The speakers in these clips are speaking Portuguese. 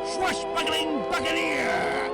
Swashbuckling Buccaneer!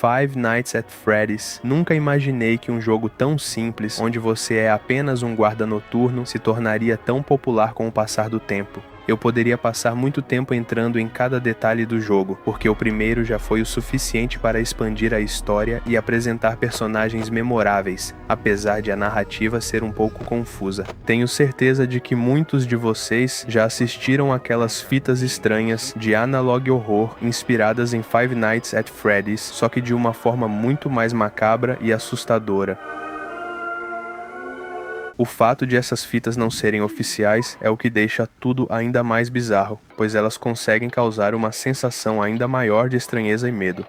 Five Nights at Freddy's. Nunca imaginei que um jogo tão simples, onde você é apenas um guarda noturno, se tornaria tão popular com o passar do tempo. Eu poderia passar muito tempo entrando em cada detalhe do jogo, porque o primeiro já foi o suficiente para expandir a história e apresentar personagens memoráveis, apesar de a narrativa ser um pouco confusa. Tenho certeza de que muitos de vocês já assistiram aquelas fitas estranhas de analog horror inspiradas em Five Nights at Freddy's, só que de uma forma muito mais macabra e assustadora. O fato de essas fitas não serem oficiais é o que deixa tudo ainda mais bizarro, pois elas conseguem causar uma sensação ainda maior de estranheza e medo.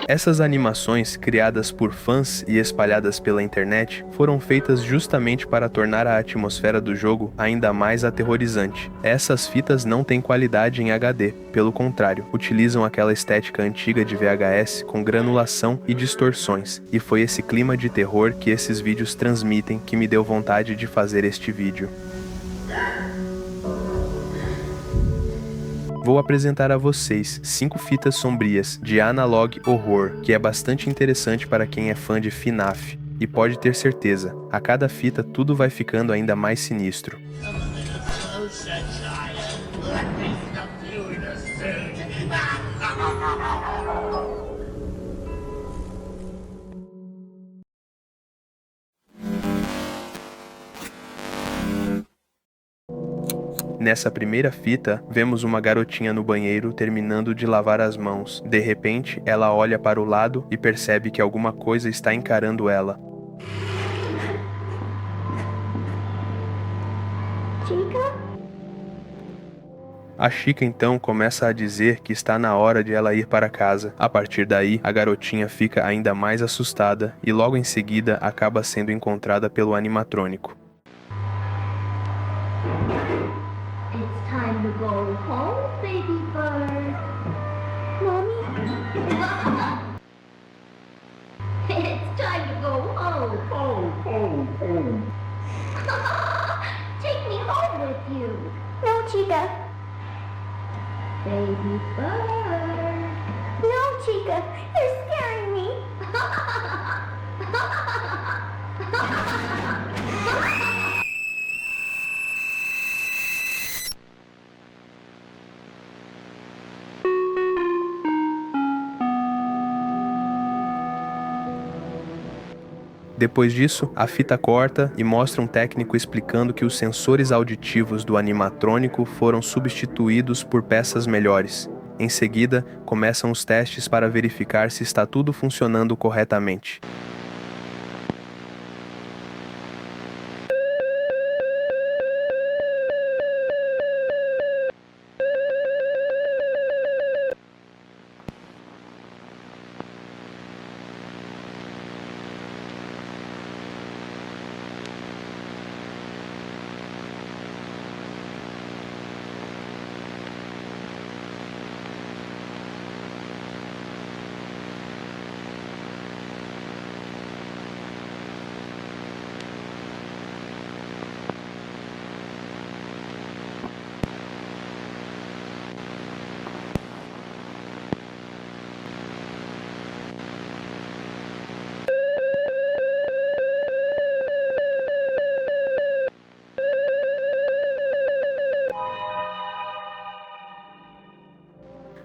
Essas animações, criadas por fãs e espalhadas pela internet, foram feitas justamente para tornar a atmosfera do jogo ainda mais aterrorizante. Essas fitas não têm qualidade em HD, pelo contrário, utilizam aquela estética antiga de VHS com granulação e distorções, e foi esse clima de terror que esses vídeos transmitem que me deu vontade de fazer este vídeo. Vou apresentar a vocês 5 fitas sombrias de Analog Horror, que é bastante interessante para quem é fã de FNAF. E pode ter certeza, a cada fita tudo vai ficando ainda mais sinistro. Nessa primeira fita, vemos uma garotinha no banheiro terminando de lavar as mãos. De repente, ela olha para o lado e percebe que alguma coisa está encarando ela. Chica? A Chica então começa a dizer que está na hora de ela ir para casa. A partir daí, a garotinha fica ainda mais assustada e logo em seguida acaba sendo encontrada pelo animatrônico. It's time to go home, baby bird. Mommy? It's time to go home. Home. Take me home with you. No, Chica. Baby bird. No, Chica. You're scaring me. Depois disso, a fita corta e mostra um técnico explicando que os sensores auditivos do animatrônico foram substituídos por peças melhores. Em seguida, começam os testes para verificar se está tudo funcionando corretamente.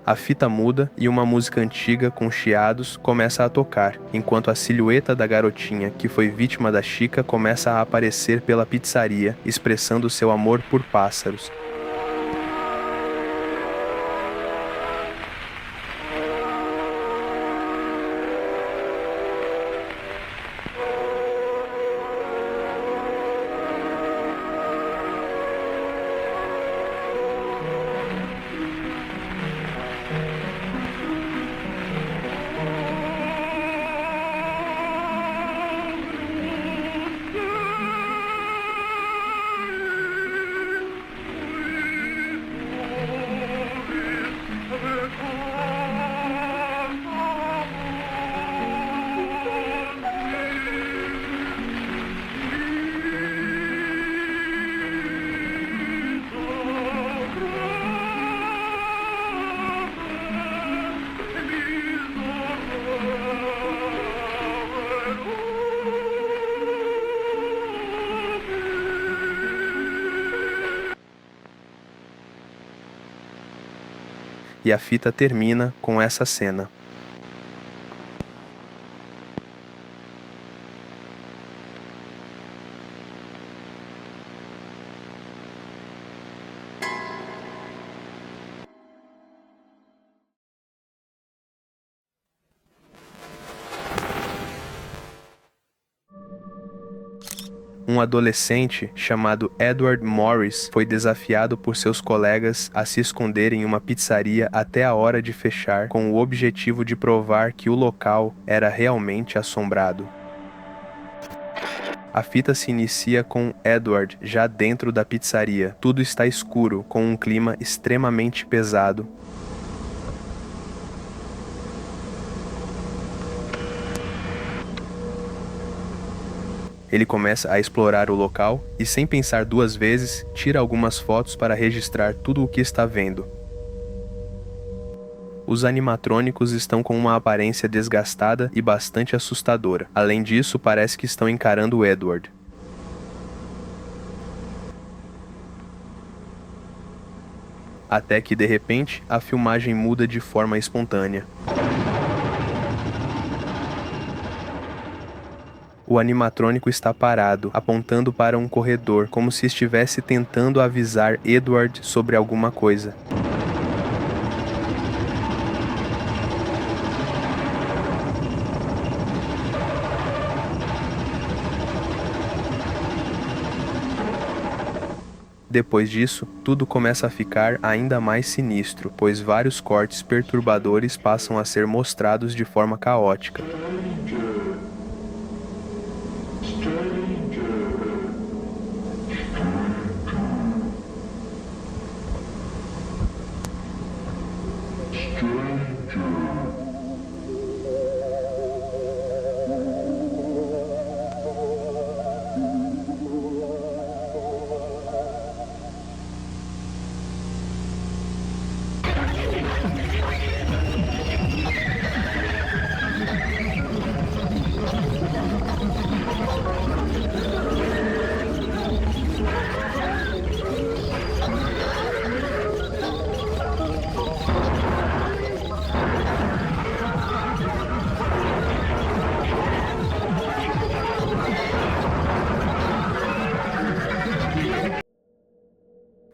A fita muda e uma música antiga com chiados começa a tocar, enquanto a silhueta da garotinha que foi vítima da Chica começa a aparecer pela pizzaria, expressando seu amor por pássaros. E a fita termina com essa cena. Um adolescente chamado Edward Morris foi desafiado por seus colegas a se esconder em uma pizzaria até a hora de fechar, com o objetivo de provar que o local era realmente assombrado. A fita se inicia com Edward já dentro da pizzaria. Tudo está escuro, com um clima extremamente pesado. Ele começa a explorar o local e, sem pensar duas vezes, tira algumas fotos para registrar tudo o que está vendo. Os animatrônicos estão com uma aparência desgastada e bastante assustadora. Além disso, parece que estão encarando Edward. Até que, de repente, a filmagem muda de forma espontânea. O animatrônico está parado, apontando para um corredor, como se estivesse tentando avisar Edward sobre alguma coisa. Depois disso, tudo começa a ficar ainda mais sinistro, pois vários cortes perturbadores passam a ser mostrados de forma caótica.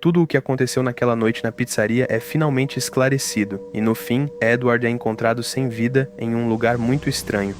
Tudo o que aconteceu naquela noite na pizzaria é finalmente esclarecido, e no fim, Edward é encontrado sem vida em um lugar muito estranho.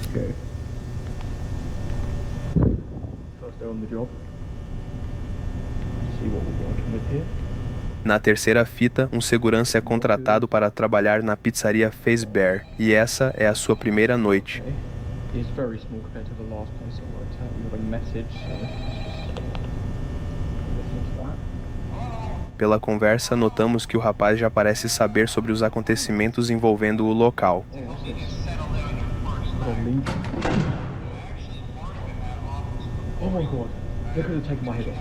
Okay. First day on the job. See what we're working with here. Na terceira fita, um segurança é contratado para trabalhar na pizzaria Fazbear, e essa é a sua primeira noite. Okay. It's very small compared to the last place I worked at. We got a message, so let's just listen to that. Pela conversa, notamos que o rapaz já parece saber sobre os acontecimentos envolvendo o local. Oh, what's this? Oh, Legion. Oh my god, they could have taken my head off.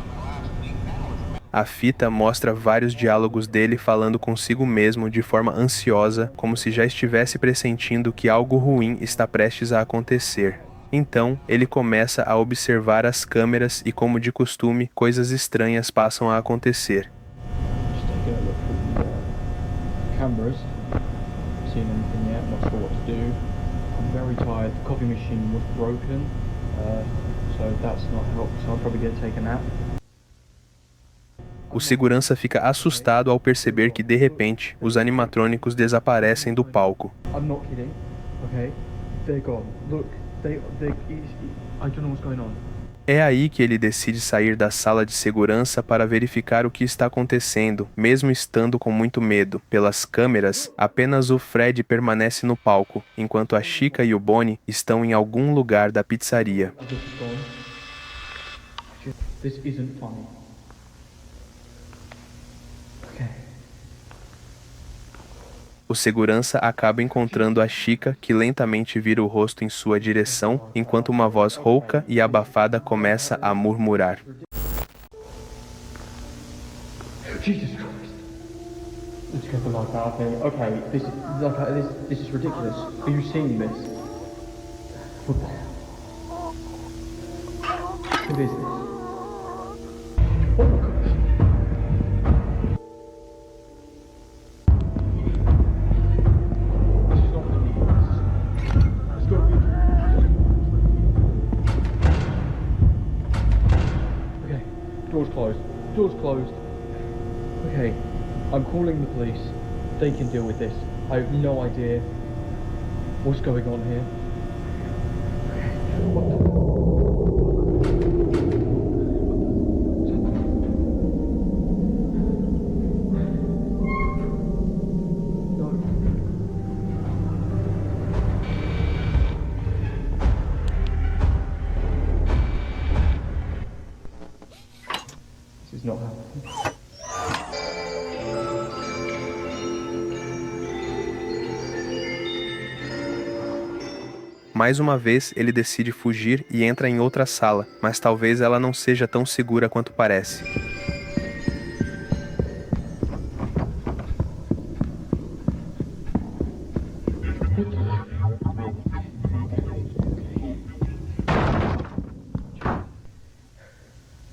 A fita mostra vários diálogos dele falando consigo mesmo de forma ansiosa, como se já estivesse pressentindo que algo ruim está prestes a acontecer. Então, ele começa a observar as câmeras e, como de costume, coisas estranhas passam a acontecer. Just taking a look through the cameras. Seen anything yet? Not very tired. The coffee machine was broken, so that's not helped. So I'm probably gonna take a nap. O segurança fica assustado ao perceber que, de repente, os animatrônicos desaparecem do palco. I'm not kidding. Okay, they're gone. Look, I don't know what's going on. É aí que ele decide sair da sala de segurança para verificar o que está acontecendo, mesmo estando com muito medo. Pelas câmeras, apenas o Fred permanece no palco, enquanto a Chica e o Bonnie estão em algum lugar da pizzaria. This isn't funny. Okay. O segurança acaba encontrando a Chica, que lentamente vira o rosto em sua direção, enquanto uma voz rouca e abafada começa a murmurar. Jesus Christ. Let's get the light out here. Okay, this is ridiculous. Are you seeing this? What the hell? What is this? Oh my gosh. This is not the news. It's got to be. Okay, door's closed. Door's closed. Okay, I'm calling the police. They can deal with this. I have no idea what's going on here. What the... No. This is not happening. Mais uma vez, ele decide fugir e entra em outra sala, mas talvez ela não seja tão segura quanto parece.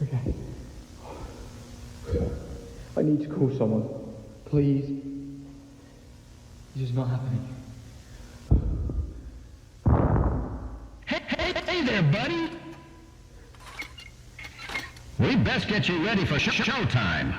Okay. I need to call someone. Please. This is not happening. Hey there, buddy. We best get you ready for showtime.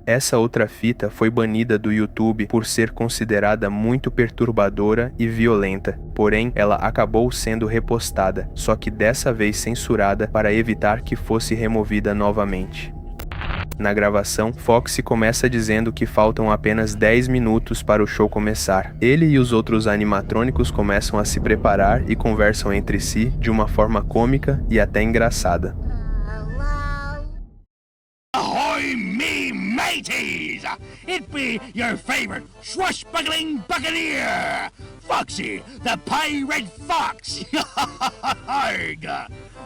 Essa outra fita foi banida do YouTube por ser considerada muito perturbadora e violenta, porém ela acabou sendo repostada, só que dessa vez censurada para evitar que fosse removida novamente. Na gravação, Foxy começa dizendo que faltam apenas 10 minutos para o show começar. Ele e os outros animatrônicos começam a se preparar e conversam entre si de uma forma cômica e até engraçada. Ahoy, me mateys! It be your favorite swashbuckling buccaneer, Foxy, the Pirate Fox! Arg!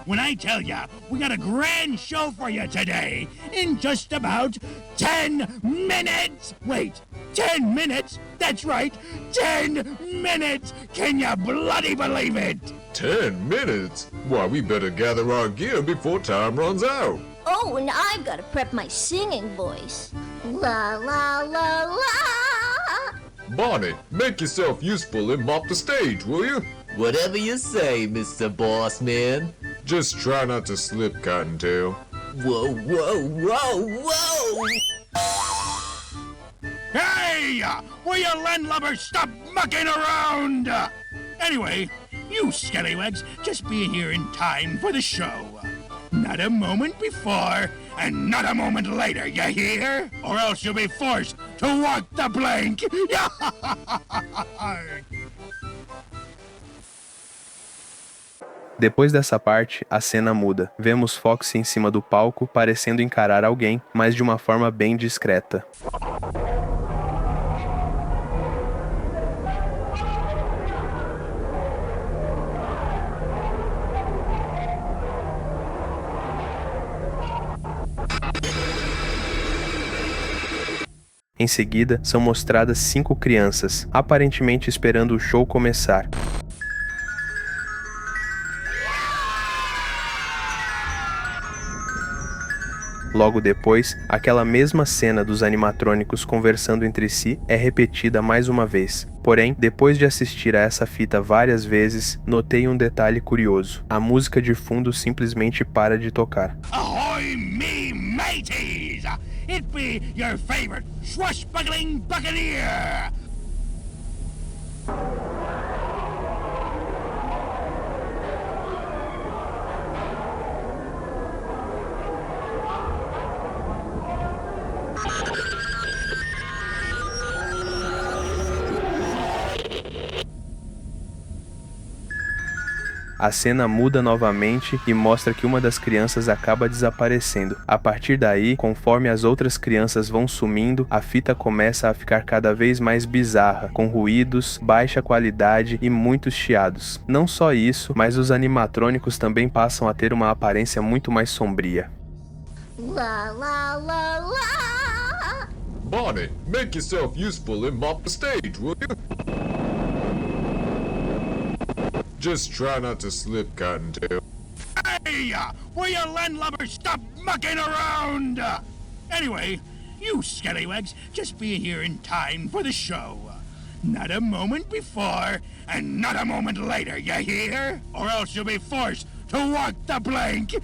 When I tell ya, we got a grand show for you today, in just about 10 minutes! Wait, 10 minutes? That's right, 10 minutes! Can ya bloody believe it? 10 minutes? Why, we better gather our gear before time runs out. Oh, and I've got to prep my singing voice. La la la la. Bonnie, make yourself useful and mop the stage, will you? Whatever you say, Mr. Bossman. Just try not to slip, Cottontail. Whoa, whoa, whoa, whoa! Hey! Will you landlubbers stop mucking around? Anyway, you scallywags just be here in time for the show. Not a moment before, and not a moment later, you hear? Or else you'll be forced to walk the plank! Depois dessa parte, a cena muda. Vemos Foxy em cima do palco, parecendo encarar alguém, mas de uma forma bem discreta. Em seguida, são mostradas 5 crianças, aparentemente esperando o show começar. Logo depois, aquela mesma cena dos animatrônicos conversando entre si é repetida mais uma vez. Porém, depois de assistir a essa fita várias vezes, notei um detalhe curioso. A música de fundo simplesmente para de tocar. Ahoy, me mateys! It be your favorite swashbuckling buccaneer! A cena muda novamente e mostra que uma das crianças acaba desaparecendo. A partir daí, conforme as outras crianças vão sumindo, a fita começa a ficar cada vez mais bizarra, com ruídos, baixa qualidade e muitos chiados. Não só isso, mas os animatrônicos também passam a ter uma aparência muito mais sombria. La la la la. Bonnie, make yourself useful and mop the stage, will you? Just try not to slip, Cottontail. Hey! Will you landlubbers stop mucking around? Anyway, you scallywags just be here in time for the show. Not a moment before, and not a moment later, you hear? Or else you'll be forced to walk the plank!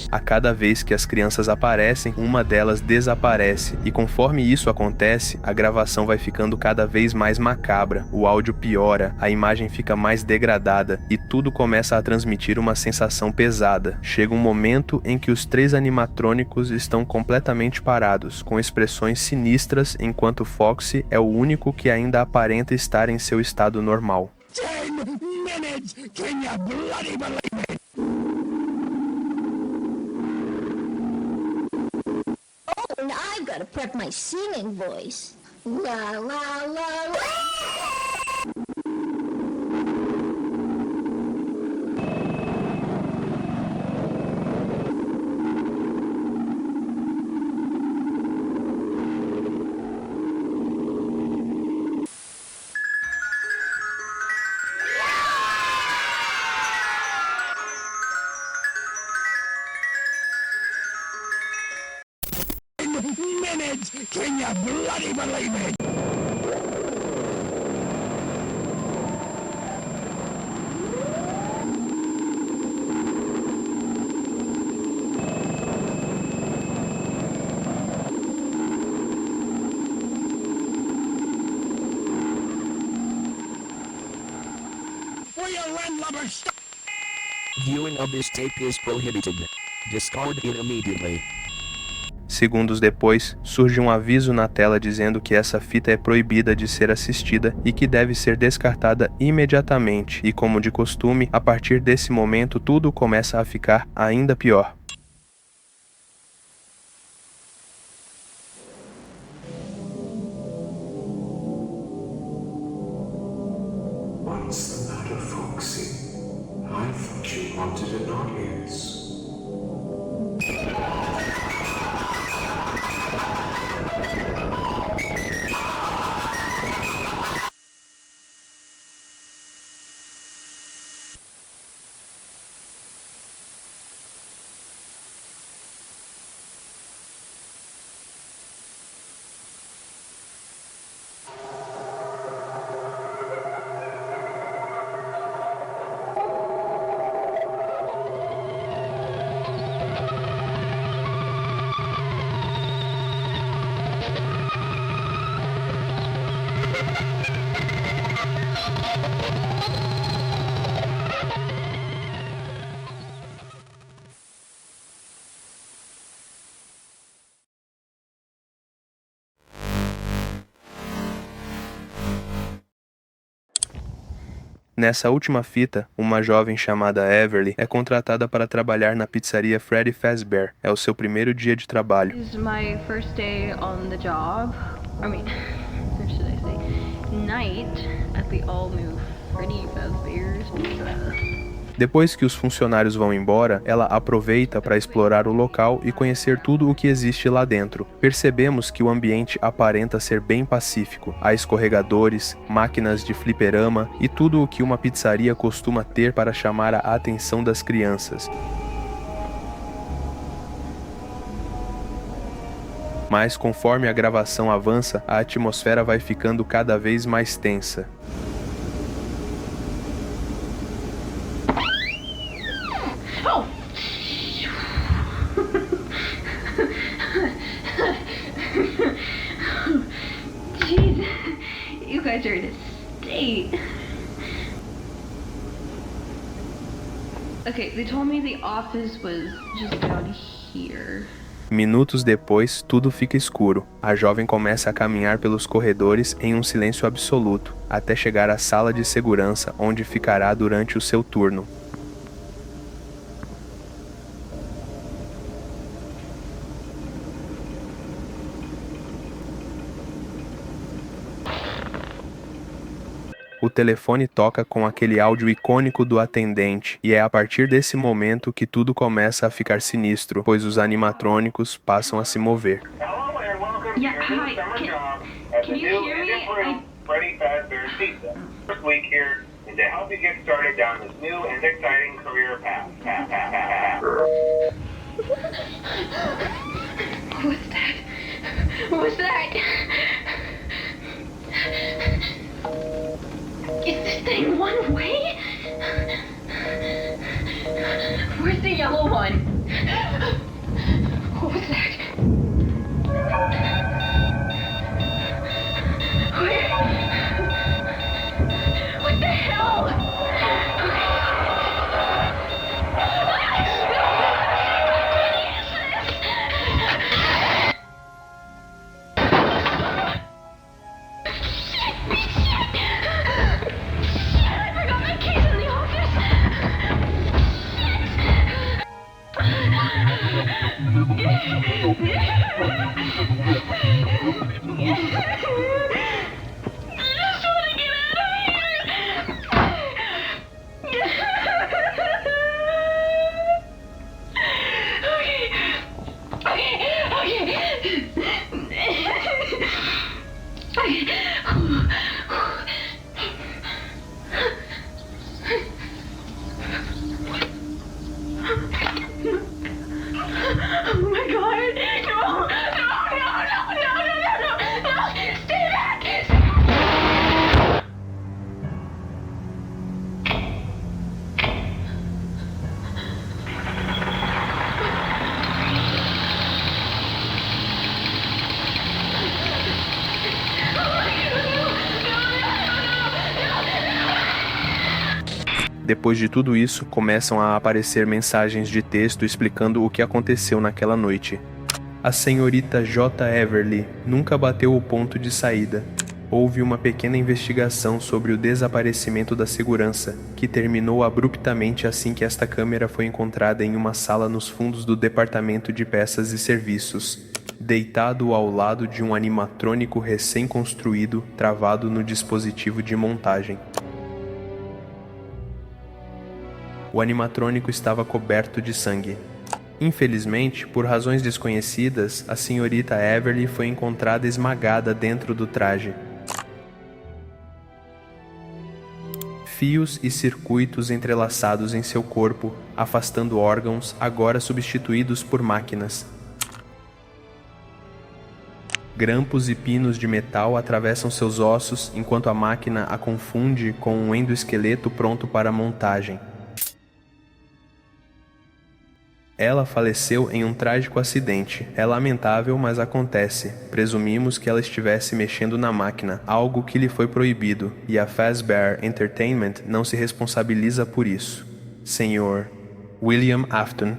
A cada vez que as crianças aparecem, uma delas desaparece, e conforme isso acontece, a gravação vai ficando cada vez mais macabra, o áudio piora, a imagem fica mais degradada, e tudo começa a transmitir uma sensação pesada. Chega um momento em que os 3 animatrônicos estão completamente parados, com expressões sinistras, enquanto Foxy é o único que ainda aparenta estar em seu estado normal. 10 minutes! Can you bloody believe it? And I've got to prep my singing voice. La la la la. Minutes! Can you bloody believe it? Will you landlubbers stop? Viewing of this tape is prohibited. Discard it immediately. Segundos depois, surge um aviso na tela dizendo que essa fita é proibida de ser assistida e que deve ser descartada imediatamente, e como de costume, a partir desse momento tudo começa a ficar ainda pior. What's the matter, Foxy? I thought you wanted an audience. Nessa última fita, uma jovem chamada Everly é contratada para trabalhar na pizzaria Freddy Fazbear. É o seu primeiro dia de trabalho. This is my first day on the job. I mean, or should I say, night at the all-new Freddy Fazbear's Pizza. Depois que os funcionários vão embora, ela aproveita para explorar o local e conhecer tudo o que existe lá dentro. Percebemos que o ambiente aparenta ser bem pacífico. Há escorregadores, máquinas de fliperama e tudo o que uma pizzaria costuma ter para chamar a atenção das crianças. Mas conforme a gravação avança, a atmosfera vai ficando cada vez mais tensa. Jeez, you guys are in a state. Okay, they told me the office was just down here. Minutos depois, tudo fica escuro. A jovem começa a caminhar pelos corredores em um silêncio absoluto, até chegar à sala de segurança, onde ficará durante o seu turno. O telefone toca com aquele áudio icônico do atendente, e é a partir desse momento que tudo começa a ficar sinistro, pois os animatrônicos passam a se mover. Yeah, hi. Can you hear me? Freddy Fazbear's Pizza. First week here is to help you get started down this new and exciting career path. What's that? What's that? Is this thing one way? Where's the yellow one? What was that? Where? What the hell? Depois de tudo isso, começam a aparecer mensagens de texto explicando o que aconteceu naquela noite. A senhorita J. Everly nunca bateu o ponto de saída. Houve uma pequena investigação sobre o desaparecimento da segurança, que terminou abruptamente assim que esta câmera foi encontrada em uma sala nos fundos do departamento de peças e serviços, deitado ao lado de um animatrônico recém-construído travado no dispositivo de montagem. O animatrônico estava coberto de sangue. Infelizmente, por razões desconhecidas, a senhorita Everly foi encontrada esmagada dentro do traje. Fios e circuitos entrelaçados em seu corpo, afastando órgãos agora substituídos por máquinas. Grampos e pinos de metal atravessam seus ossos enquanto a máquina a confunde com um endoesqueleto pronto para montagem. Ela faleceu em um trágico acidente. É lamentável, mas acontece. Presumimos que ela estivesse mexendo na máquina, algo que lhe foi proibido, e a Fazbear Entertainment não se responsabiliza por isso. Sr. William Afton.